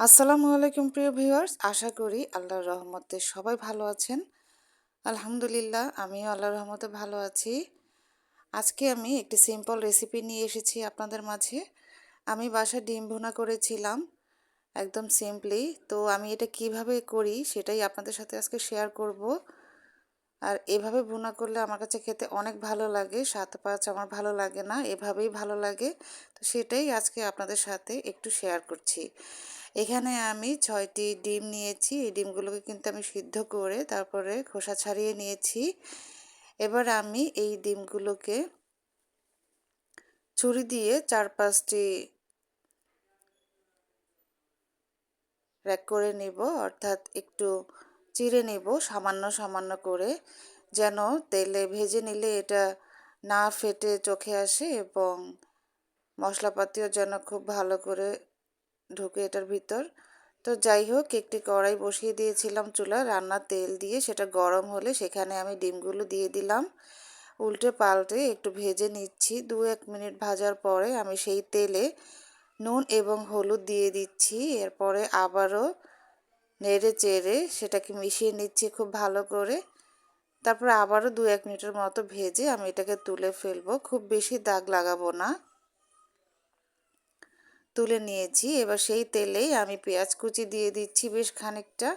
আসসালামু আলাইকুম প্রিয় ভিউয়ার্স, আশা করি আল্লাহর রহমতে সবাই ভালো আছেন। আলহামদুলিল্লাহ, আমিও আল্লাহর রহমতে ভালো আছি। আজকে আমি একটি সিম্পল রেসিপি নিয়ে এসেছি আপনাদের মাঝে। আমি বাসায় ডিম ভুনা করেছিলাম একদম সিম্পলি। তো আমি এটা কিভাবে করি সেটাই আপনাদের সাথে আজকে শেয়ার করব। আর এভাবে ভুনা করলে আমার কাছে খেতে অনেক ভালো লাগে, স্বাদ পাঁচ আমার ভালো লাগে না, এভাবেই ভালো লাগে। তো সেটাই আজকে আপনাদের সাথে একটু শেয়ার করছি। এখানে আমি 6টি ডিম নিয়েছি। এই ডিমগুলোকে কিন্তু আমি সিদ্ধ করে তারপরে খোসা ছাড়িয়ে নিয়েছি। এবার আমি এই ডিমগুলোকে ছুরি দিয়ে 4-5টি র্যাক করে নিব, অর্থাৎ একটু চিড়ে নেব সামান্য সামান্য করে, যেন তেলে ভেজে নিলে এটা না ফেটে চোখে আসে এবং মশলাপাতিও যেন খুব ভালো করে ঢুকে এটার ভিতর। তো যাই হোক, একটি কড়াই বসিয়ে দিয়েছিলাম চুলায়, রান্নার তেল দিয়ে সেটা গরম হলে সেখানে আমি ডিমগুলো দিয়ে দিলাম। উল্টে পাল্টে একটু ভেজে নিচ্ছি। 2-1 মিনিট ভাজার পরে আমি সেই তেলে নুন এবং হলুদ দিয়ে দিচ্ছি। এরপরে আবারও নেড়ে চেড়ে সেটাকে মিশিয়ে নিচ্ছি খুব ভালো করে। তারপরে আবারও 2-1 মিনিটের মতো ভেজে আমি এটাকে তুলে ফেলবো। খুব বেশি দাগ লাগাবো না। তুলে নিয়েছি। এবার সেই তেলেই আমি পেঁয়াজ কুচি দিয়ে দিচ্ছি বেশ খানিকটা।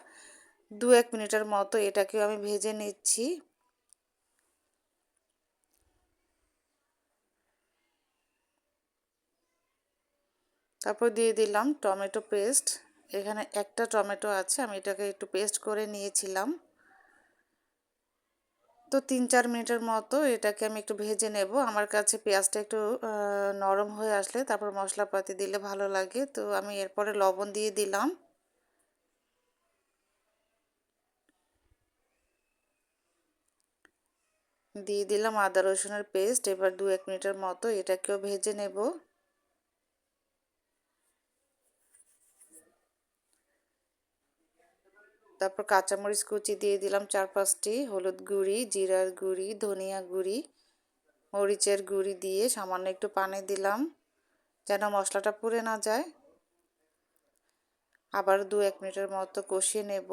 2-1 মিনিটের মতো এটাকেও আমি ভেজে নিচ্ছি। তারপর দিয়ে দিলাম টমেটো পেস্ট। এখানে একটা টমেটো আছে, আমি এটাকে একটু পেস্ট করে নিয়েছিলাম। তো 3-4 মিনিটের মতো এটাকে আমি একটু ভেজে নেব। আমার কাছে পেঁয়াজটা একটু নরম হয়ে আসলে তারপর মশলাপাতি দিলে ভালো লাগে। তো আমি এরপরে লবণ দিয়ে দিলাম। দিয়ে দিলাম আদা রসুনের পেস্ট। এবার 2-1 মিনিটের মতো এটাকেও ভেজে নেব। তারপর কাঁচামরিচ কুচি দিয়ে দিলাম 4-5টি, হলুদ গুঁড়ি, জিরার গুঁড়ি, ধনিয়া গুঁড়ি, মরিচের গুঁড়ি দিয়ে সামান্য একটু পানি দিলাম যেন মশলাটা পুড়ে না যায়। আবার 2-1 মিনিটের মতো কষিয়ে নেব।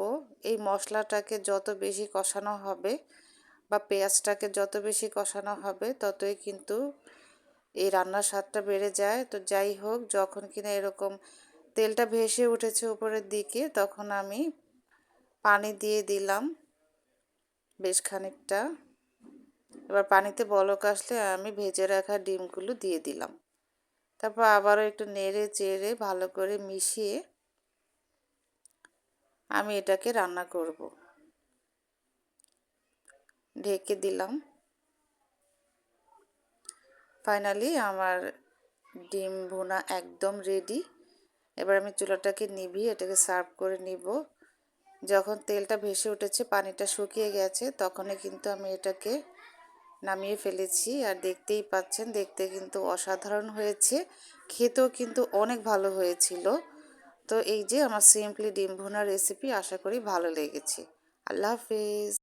এই মশলাটাকে যত বেশি কষানো হবে বা পেঁয়াজটাকে যত বেশি কষানো হবে ততই কিন্তু এই রান্নার স্বাদটা বেড়ে যায়। তো যাই হোক, যখন কিনা এরকম তেলটা ভেসে উঠেছে উপরের দিকে তখন আমি পানি দিয়ে দিলাম বেশ খানিকটা। এবার পানিতে বলক আসলে আমি ভেজে রাখা ডিমগুলো দিয়ে দিলাম। তারপর আবারও একটু নেড়ে চেড়ে ভালো করে মিশিয়ে আমি এটাকে রান্না করব। ঢেকে দিলাম। ফাইনালি আমার ডিম ভুনা একদম রেডি। এবার আমি চুলাটাকে নিভিয়ে এটাকে সার্ভ করে নিব। যখন তেলটা ভেসে উঠেছে, পানিটা শুকিয়ে গেছে, তখনই কিন্তু আমি এটাকে নামিয়ে ফেলেছি। আর দেখতেই পাচ্ছেন, দেখতে কিন্তু অসাধারণ হয়েছে, খেতেও কিন্তু অনেক ভালো হয়েছিল। তো এই যে আমার সিম্পলি ডিম ভুনা রেসিপি, আশা করি ভালো লেগেছে। আল্লাহ হাফেজ।